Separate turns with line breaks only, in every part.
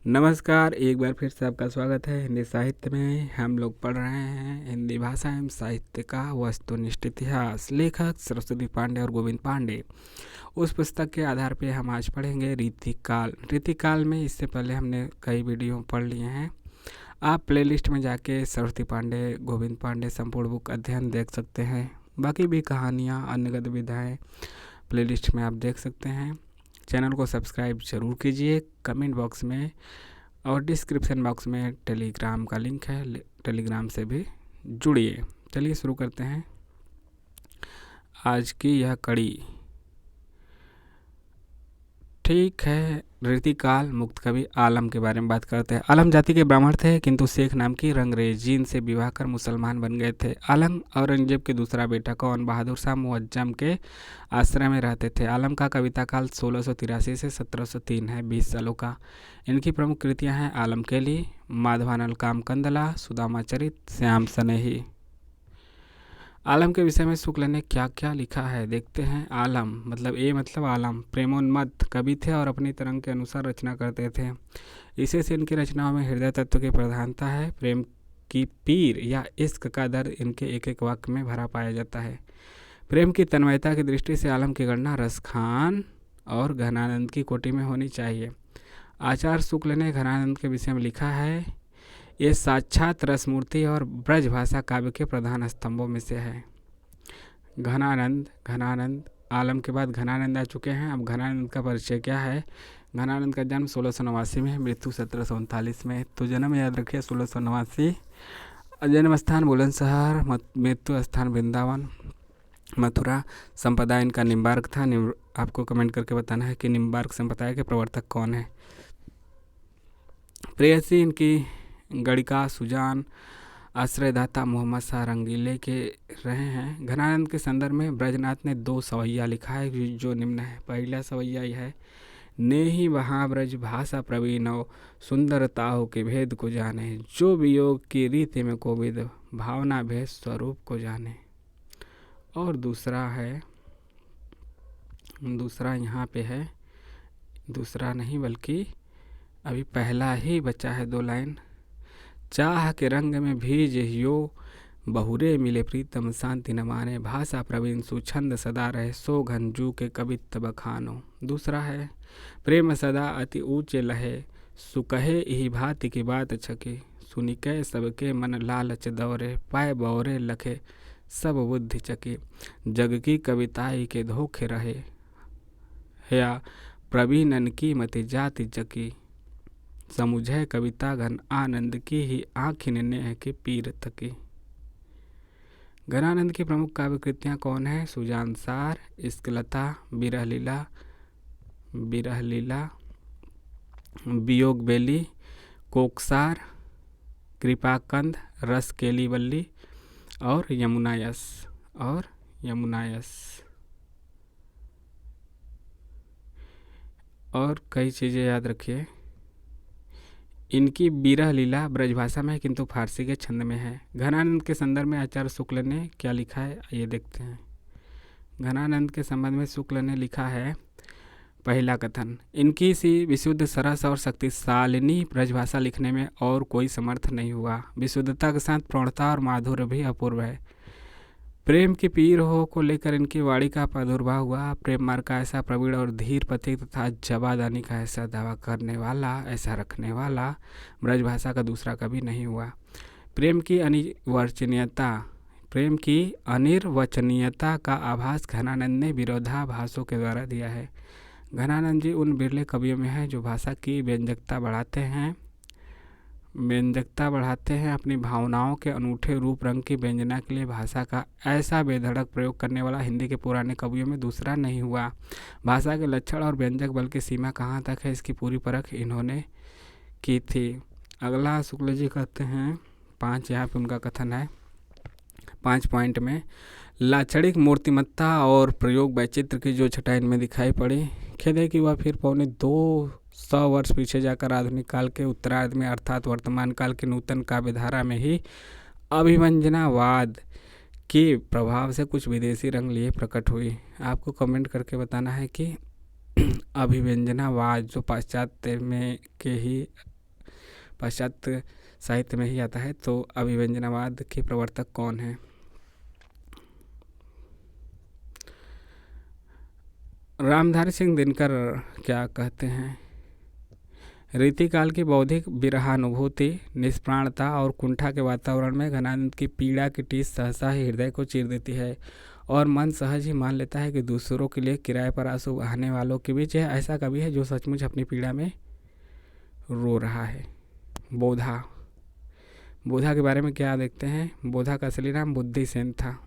नमस्कार, एक बार फिर से आपका स्वागत है। हिंदी साहित्य में हम लोग पढ़ रहे हैं हिंदी भाषा एवं साहित्य का वस्तुनिष्ठ इतिहास। लेखक सरस्वती पांडे और गोविंद पांडे। उस पुस्तक के आधार पे हम आज पढ़ेंगे रीतिकाल। रीतिकाल में इससे पहले हमने कई वीडियो पढ़ लिए हैं। आप प्लेलिस्ट में जाके सरस्वती पांडे, गोविंद पांडे संपूर्ण बुक अध्ययन देख सकते हैं। बाकी भी कहानियाँ, अन्य गतिविधियाँ प्लेलिस्ट में आप देख सकते हैं। चैनल को सब्सक्राइब जरूर कीजिए। कमेंट बॉक्स में और डिस्क्रिप्शन बॉक्स में टेलीग्राम का लिंक है, टेलीग्राम से भी जुड़िए। चलिए शुरू करते हैं आज की यह कड़ी। ठीक है, रीतिकाल मुक्त कवि आलम के बारे में बात करते हैं। आलम जाति के ब्राह्मण थे, किंतु शेख नाम की रंगरेजीन से विवाह कर मुसलमान बन गए थे। आलम औरंगजेब के दूसरा बेटा कौन बहादुर शाह मुअज्जम के आश्रय में रहते थे। आलम का कविता काल 1683 से 1703 है, 20 सालों का। इनकी प्रमुख कृतियां हैं आलम केली, माधवानल कामकंदला, सुदामा चरित, श्याम सनेही। आलम के विषय में शुक्ल ने क्या क्या लिखा है देखते हैं। आलम मतलब आलम प्रेमोन्मत्त कवि थे और अपनी तरंग के अनुसार रचना करते थे। इसी से इनकी रचनाओं में हृदय तत्व की प्रधानता है। प्रेम की पीर या इश्क का दर्द इनके एक एक वाक्य में भरा पाया जाता है। प्रेम की तन्मयता की दृष्टि से आलम की गणना रसखान और घनानंद की कोटि में होनी चाहिए। आचार्य शुक्ल ने घनानंद के विषय में लिखा है, ये साक्षात रसमूर्ति और ब्रज भाषा काव्य के प्रधान स्तंभों में से है। घनानंद आलम के बाद घनानंद आ चुके हैं। अब घनानंद का परिचय क्या है। घनानंद का जन्म 1689 में है, मृत्यु 1739 में। तो जन्म याद रखिए 1689, जन्म स्थान बुलंदशहर, मृत्यु स्थान वृंदावन, मथुरा। संप्रदाय इनका निम्बार्क था। आपको कमेंट करके बताना है कि निम्बार्क संप्रदाय के प्रवर्तक कौन है। प्रेयसी इनकी गणिका सुजान, आश्रयदाता मोहम्मद शाह रंगीले के रहे हैं। घनानंद के संदर्भ में ब्रजनाथ ने 2 सवैया लिखा है जो निम्न है। पहला सवैया यह है, ने ही वहाँ ब्रज भाषा प्रवीण सुंदरताओं के भेद को जाने, जो वियोग की रीति में कोविद भावना भेद स्वरूप को जाने। और दूसरा यहाँ पे है, दूसरा नहीं बल्कि अभी पहला ही बचा है 2 लाइन। चाह के रंग में भीज यो बहुरे मिले प्रीतम शांति न माने, भाषा प्रवीण सुछंद सदा रहे, सो घनजू के कवित्त बखानो। दूसरा है, प्रेम सदा अति ऊंचे लहे, सुकहे ही भांति की बात छके, सुनिकै सबके मन लालच दौरे, पाए बौरे लखे सब बुद्धि चके, जग की कविताई के धोखे रहे, या प्रवीणन की मति जाति जकी, समुझे कविता घन आनंद की ही आँखिन नेह की पीर तकी। घनानंद की प्रमुख काव्य कृतियाँ कौन है। सुजानसार, इश्कलता, विरह लीला, वियोग बेली, कोकसार, कृपाकंद, रस केली वल्ली और यमुनायस और कई चीज़ें याद रखिए। इनकी विरह लीला ब्रजभाषा में है, किंतु फारसी के छंद में है। घनानंद के संदर्भ में आचार्य शुक्ल ने क्या लिखा है, ये देखते हैं। घनानंद के संबंध में शुक्ल ने लिखा है, पहला कथन, इनकी सी विशुद्ध सरस और शक्तिशालिनी ब्रजभाषा लिखने में और कोई समर्थ नहीं हुआ। विशुद्धता के साथ प्रौढ़ता और माधुर्य भी अपूर्व है। प्रेम की पीर हो को लेकर इनकी वाणी का प्रादुर्भाव हुआ। प्रेम मार्ग का ऐसा प्रवीण और धीर पथिक तथा जवादानी का ऐसा दावा करने वाला, ऐसा रखने वाला ब्रजभाषा का दूसरा कभी नहीं हुआ। प्रेम की अनिर्वचनीयता का आभास घनानंद ने विरोधाभासों के द्वारा दिया है। घनानंद जी उन बिरले कवियों में हैं जो भाषा की व्यंजकता बढ़ाते हैं। अपनी भावनाओं के अनूठे रूप रंग की व्यंजना के लिए भाषा का ऐसा बेधड़क प्रयोग करने वाला हिंदी के पुराने कवियों में दूसरा नहीं हुआ। भाषा के लक्षण और व्यंजक बल की सीमा कहाँ तक है, इसकी पूरी परख इन्होंने की थी। अगला शुक्ल जी कहते हैं 5, यहाँ पे उनका कथन है 5 पॉइंट में, लाक्षणिक मूर्तिमत्ता और प्रयोग वैचित्र की जो छटा इनमें दिखाई पड़ी। खेद है कि वह फिर 250 वर्ष पीछे जाकर आधुनिक काल के उत्तरार्ध में अर्थात वर्तमान काल की नूतन काव्यधारा में ही अभिव्यंजनावाद के प्रभाव से कुछ विदेशी रंग लिए प्रकट हुई। आपको कमेंट करके बताना है कि अभिव्यंजनावाद जो पाश्चात्य में के ही पाश्चात्य साहित्य में ही आता है। तो अभिव्यंजनावाद के प्रवर्तक कौन है? रामधारी सिंह दिनकर क्या कहते हैं? रीतिकाल की बौद्धिक विरहानुभूति, निष्प्राणता और कुंठा के वातावरण में घनानंद की पीड़ा की टीस सहसा ही हृदय को चीर देती है और मन सहज ही मान लेता है कि दूसरों के लिए किराए पर आंसू बहाने वालों के बीच यह ऐसा कवि है जो सचमुच अपनी पीड़ा में रो रहा है। बोधा। बोधा के बारे में क्या देखते हैं? बोधा का असली नाम बुद्धिसेन था।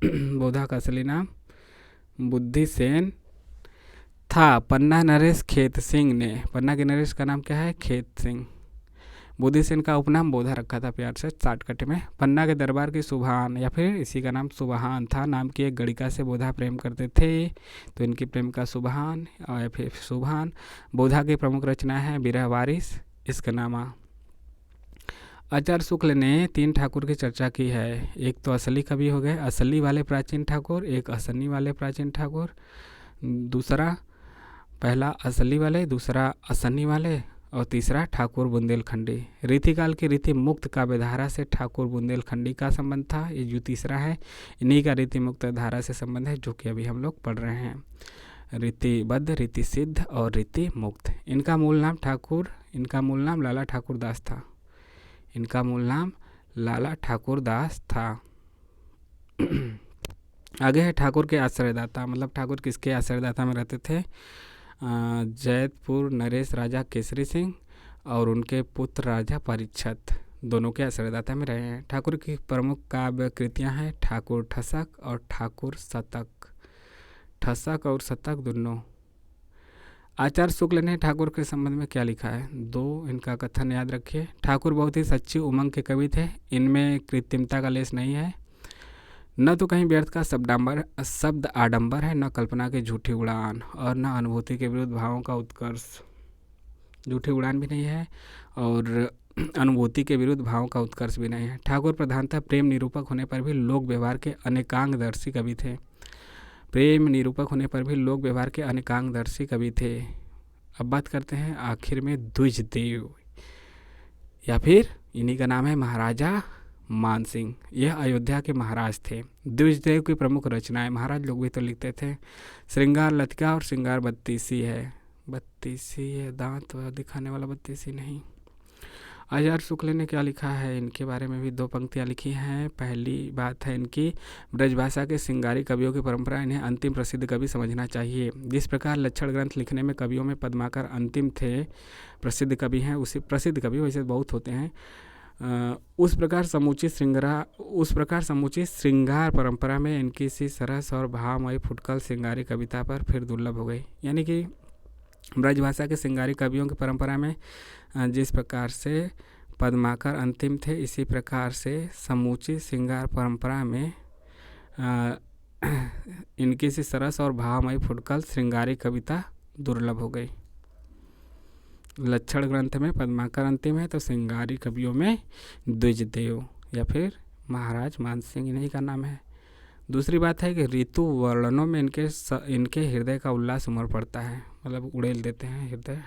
बोधा का असली नाम बुद्धिसेन था। पन्ना नरेश खेत सिंह ने, पन्ना के नरेश का नाम क्या है? खेत सिंह। बुद्धिसेन का उपनाम बोधा रखा था प्यार से शॉर्टकट में। पन्ना के दरबार की सुभान या फिर इसी का नाम सुबहान था नाम की एक गणिका से बोधा प्रेम करते थे, तो इनकी प्रेम का सुबहान और फिर सुभान। बोधा की प्रमुख रचना है विरह वारिस, इसका नामा। आचार्य शुक्ल ने 3 ठाकुर की चर्चा की है। एक तो असली कवि हो गए, असली वाले प्राचीन ठाकुर, एक असनी वाले प्राचीन ठाकुर, दूसरा पहला असली वाले, दूसरा असनी वाले और तीसरा ठाकुर बुंदेलखंडी। रीतिकाल की रीति मुक्त काव्यधारा से ठाकुर बुंदेलखंडी का संबंध था। ये जो तीसरा है इन्हीं का रीति मुक्त धारा से संबंध है, जो कि अभी हम लोग पढ़ रहे हैं। रीतिबद्ध, रीति सिद्ध और रीति मुक्त। इनका मूल नाम लाला ठाकुर दास था। इनका मूल नाम लाला ठाकुर दास था। आगे है ठाकुर के आश्रयदाता, मतलब ठाकुर किसके आश्रयदाता में रहते थे? जैतपुर नरेश राजा केसरी सिंह और उनके पुत्र राजा परीक्षत, दोनों के आश्रयदाता में रहे हैं। ठाकुर की प्रमुख काव्य कृतियाँ हैं ठाकुर ठसक और ठाकुर शतक। ठसक और शतक दोनों। आचार्य शुक्ल ने ठाकुर के संबंध में क्या लिखा है? 2 इनका कथन याद रखिए। ठाकुर बहुत ही सच्ची उमंग के कवि थे, इनमें कृत्रिमता का लेस नहीं है, न तो कहीं व्यर्थ का शब्द आडंबर है, न कल्पना की झूठी उड़ान और न अनुभूति के विरुद्ध भावों का उत्कर्ष। झूठी उड़ान भी नहीं है और अनुभूति के विरुद्ध भावों का उत्कर्ष भी नहीं है। ठाकुर प्रधानतः प्रेम निरूपक होने पर भी लोक व्यवहार के अनेकांगदर्शी कवि थे। प्रेम निरूपक होने पर भी लोक व्यवहार के अनेकांगदर्शी कवि थे। अब बात करते हैं आखिर में द्विजदेव, या फिर इन्हीं का नाम है महाराजा मानसिंह। यह अयोध्या के महाराज थे। द्विजदेव की प्रमुख रचनाएं, महाराज लोग भी तो लिखते थे, श्रृंगार लतिका और श्रृंगार बत्तीसी है। बत्तीसी है दांत दिखाने वाला बत्तीसी नहीं। आचार्य शुक्ल ने क्या लिखा है? इनके बारे में भी 2 पंक्तियाँ लिखी हैं। पहली बात है इनकी, ब्रजभाषा के श्रृंगारी कवियों की परंपरा इन्हें अंतिम प्रसिद्ध कवि समझना चाहिए। जिस प्रकार लक्षण ग्रंथ लिखने में कवियों में पद्माकर अंतिम थे, प्रसिद्ध कवि हैं, उसी प्रसिद्ध कवि वैसे बहुत होते हैं, उस प्रकार समूची श्रृंगार परंपरा में इनकी सी सरस और भावमयी फुटकल श्रृंगारी कविता पर फिर दुर्लभ हो गई। यानी कि ब्रजभाषा के श्रृंगारी कवियों की परंपरा में जिस प्रकार से पद्माकर अंतिम थे, इसी प्रकार से समूची श्रृंगार परंपरा में इनकी सी सरस और भावमयी फुटकल श्रृंगारी कविता दुर्लभ हो गई। लक्षण ग्रंथ में पद्माकर अंतिम है, तो श्रृंगारी कवियों में द्विजदेव या फिर महाराज मानसिंह, इन्हीं का नाम है। दूसरी बात है कि ऋतु वर्णनों में इनके हृदय का उल्लास उमड़ पड़ता है, मतलब उड़ेल देते हैं हृदय।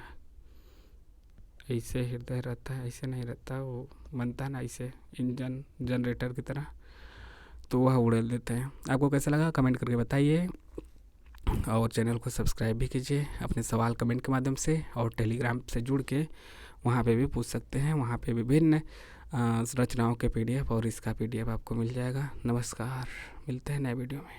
ऐसे हृदय रहता है, ऐसे नहीं रहता, वो बनता है ना ऐसे इंजन जनरेटर की तरह, तो वह उड़ेल देते हैं। आपको कैसा लगा कमेंट करके बताइए और चैनल को सब्सक्राइब भी कीजिए अपने सवाल कमेंट के माध्यम से, और टेलीग्राम से जुड़ के वहाँ पे भी पूछ सकते हैं। वहाँ पे विभिन्न रचनाओं के PDF और इसका PDF आपको मिल जाएगा। नमस्कार, मिलते हैं नए वीडियो में।